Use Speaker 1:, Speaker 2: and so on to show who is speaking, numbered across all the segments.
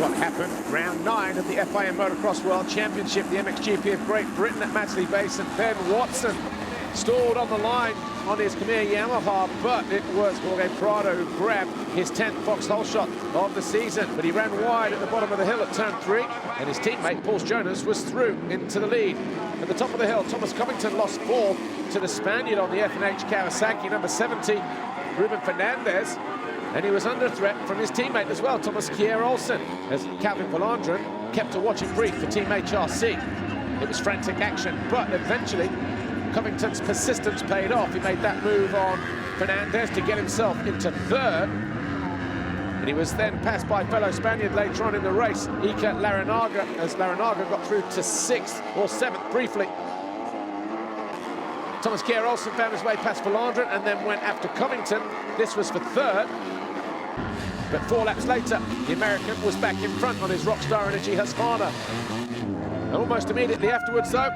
Speaker 1: what happened. Round 9 of the FIM Motocross World Championship, the MXGP of Great Britain at Matchley Basin. Ben Watson stalled on the line on his Khmer Yamaha, but it was Jorge Prado who grabbed his 10th foxhole shot of the season. But he ran wide at the bottom of the hill at turn 3, and his teammate, Paul Jonass, was through into the lead. At the top of the hill, Thomas Covington lost 4 to the Spaniard on the F&H Kawasaki, number 70, Ruben Fernandez. And he was under threat from his teammate as well, Thomas Cairoli, as Calvin Vlaanderen kept a watching brief for Team HRC. It was frantic action, but eventually Covington's persistence paid off. He made that move on Fernandez to get himself into 3rd. And he was then passed by fellow Spaniard later on in the race, Iker Larrinaga, as Larrinaga got through to 6th or 7th briefly. Thomas Cairoli found his way past Vlaanderen and then went after Covington. This was for 3rd. But 4 laps later, the American was back in front on his Rockstar Energy Husqvarna. And almost immediately afterwards, though,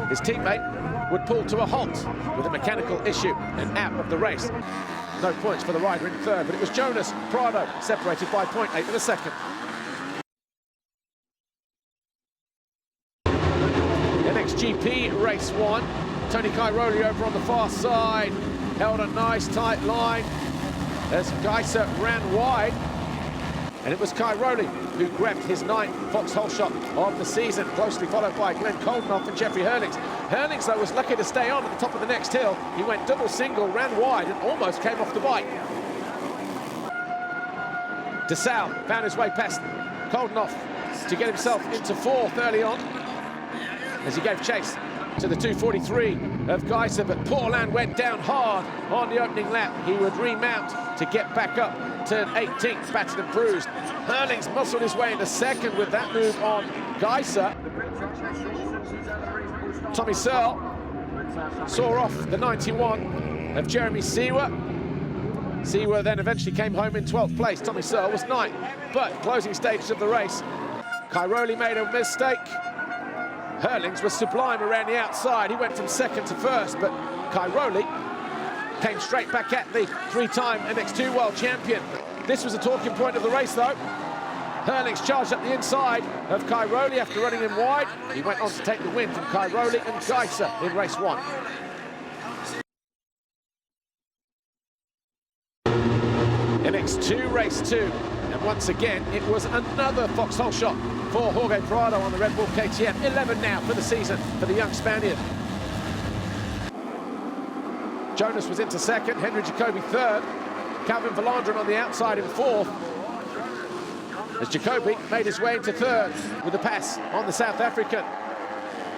Speaker 1: his teammate would pull to a halt with a mechanical issue and out of the race. No points for the rider in 3rd, but it was Jonass, Prado, separated by 0.8 of a second. MXGP race 1. Tony Cairoli over on the far side, held a nice tight line as Geisser ran wide. And it was Cairoli who grabbed his 9th foxhole shot of the season, closely followed by Glenn Koldenoff and Jeffrey Herlings. Herlings, though, was lucky to stay on at the top of the next hill. He went double single, ran wide, and almost came off the bike. DeSalle found his way past Koldenoff to get himself into 4th early on, as he gave chase to the 243 of Geisser, but Paulin went down hard on the opening lap. He would remount to get back up, turn 18th, battered and bruised. Herlings muscled his way into 2nd with that move on Geisser. Tommy Searle saw off the 91 of Jeremy Seewer. Seewer then eventually came home in 12th place. Tommy Searle was 9th, but closing stages of the race, Cairoli made a mistake. Herlings was sublime around the outside. He went from 2nd to 1st, but Cairoli came straight back at the 3-time MX2 World Champion. This was a talking point of the race, though. Herlings charged up the inside of Cairoli after running him wide. He went on to take the win from Cairoli and Geisser in race 1. MX2 race 2. And once again, it was another foxhole shot for Jorge Prado on the Red Bull KTM. 11 now for the season for the young Spaniard. Jonass was into 2nd, Henry Jacobi 3rd, Calvin Vlaanderen on the outside in 4th, as Jacobi made his way into 3rd with a pass on the South African.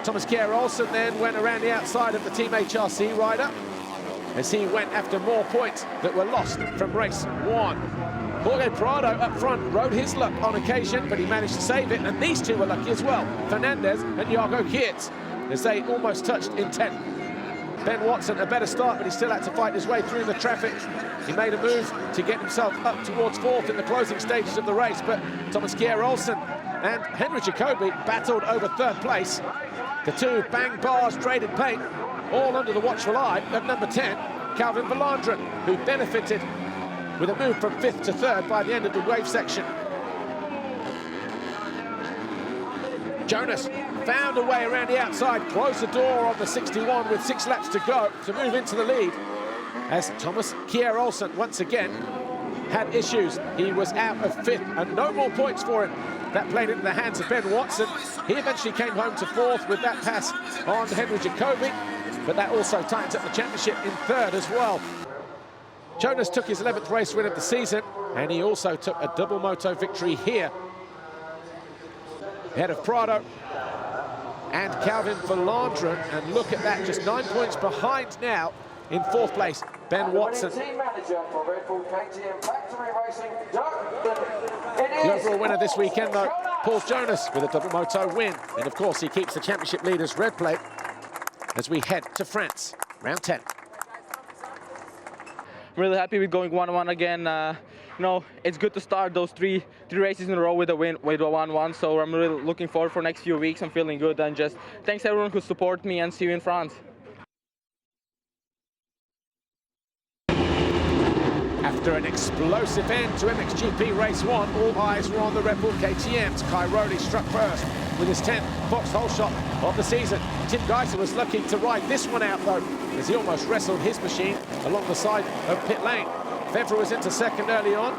Speaker 1: Thomas Cairoli then went around the outside of the Team HRC rider as he went after more points that were lost from race 1. Jorge Prado up front rode his luck on occasion, but he managed to save it, and these two were lucky as well, Fernandez and Jago Geerts, as they almost touched in 10th. Ben Watson a better start, but he still had to fight his way through the traffic. He made a move to get himself up towards 4th in the closing stages of the race, but Thomas Cairoli and Henry Jacobi battled over 3rd place. The two bang bars, traded paint, all under the watchful eye of number 10, Calvin Vlaanderen, who benefited with a move from 5th to 3rd by the end of the wave section. Jonass found a way around the outside, closed the door on the 61 with 6 laps to go to move into the lead, as Thomas Cairoli once again had issues. He was out of 5th and no more points for him. That played into the hands of Ben Watson. He eventually came home to 4th with that pass on Henry Jacobi, but that also tightens up the championship in 3rd as well. Jonass took his 11th race win of the season, and he also took a double moto victory here, ahead of Prado and Calvin Vlaanderen. And look at that, just 9 points behind now in 4th place, Ben Watson. The overall winner this weekend, though, Paul Jonass with a double moto win. And of course, he keeps the championship leaders red plate as we head to France, round 10.
Speaker 2: I'm really happy with going 1-1 again. You know, it's good to start those three races in a row with a win, with a 1-1. So I'm really looking forward for next few weeks. I'm feeling good, and just thanks everyone who support me, and see you in France.
Speaker 1: After an explosive end to MXGP Race 1, all eyes were on the Red Bull KTMs. Cairoli struck first with his 10th foxhole shot of the season. Tim Geiser was lucky to ride this one out, though, as he almost wrestled his machine along the side of pit lane. Febvre was into second early on.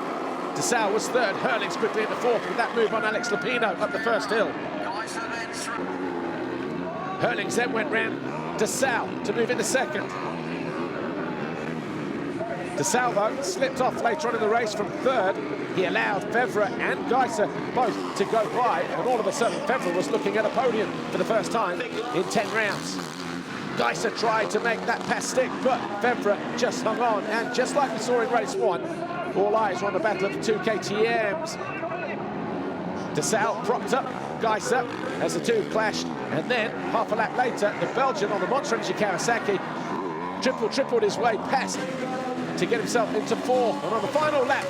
Speaker 1: Dessau was third. Herlings quickly into fourth with that move on Alex Lupino up the first hill. Herlings then went round Dessau to move into second. Dessau, though, slipped off later on in the race from third. He allowed Febvre and Geiser both to go by, and all of a sudden Febvre was looking at a podium for the first time in 10 rounds. Geiser tried to make that pass stick, but Febvre just hung on, and just like we saw in race 1, all eyes were on the battle of the two KTMs. Dessau propped up Geiser as the two clashed, and then half a lap later, the Belgian on the Monster Energy Kawasaki tripled his way past to get himself into fourth. And on the final lap,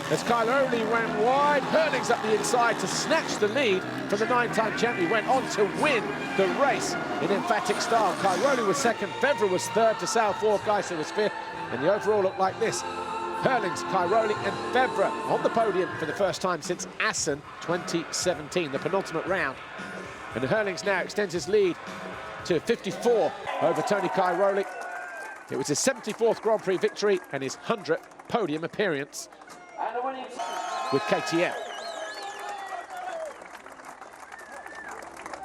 Speaker 1: as Cairoli ran wide, Herlings up the inside to snatch the lead from the 9-time champion. Went on to win the race in emphatic style. Cairoli was second, Febvre was third, Dessau fourth, Geiser was fifth, and the overall looked like this. Herlings, Cairoli and Febvre on the podium for the first time since Assen 2017, the penultimate round. And Herlings now extends his lead to 54 over Tony Cairoli. It was his 74th Grand Prix victory and his 100th podium appearance with KTM.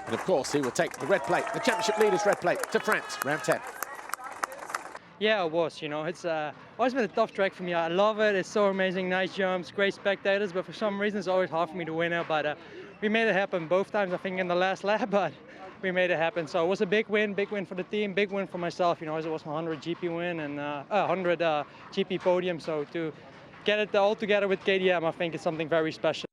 Speaker 1: And of course, he will take the red plate, the championship leader's red plate, to France, round 10.
Speaker 3: Yeah, it was, you know, it's always been a tough track for me. I love it, it's so amazing, nice jumps, great spectators, but for some reason it's always hard for me to win it. But we made it happen both times, I think, in the last lap, but we made it happen. So it was a big win for the team, big win for myself. You know, it was my 100 GP win and 100 GP podium. So to get it all together with KTM, I think it's something very special.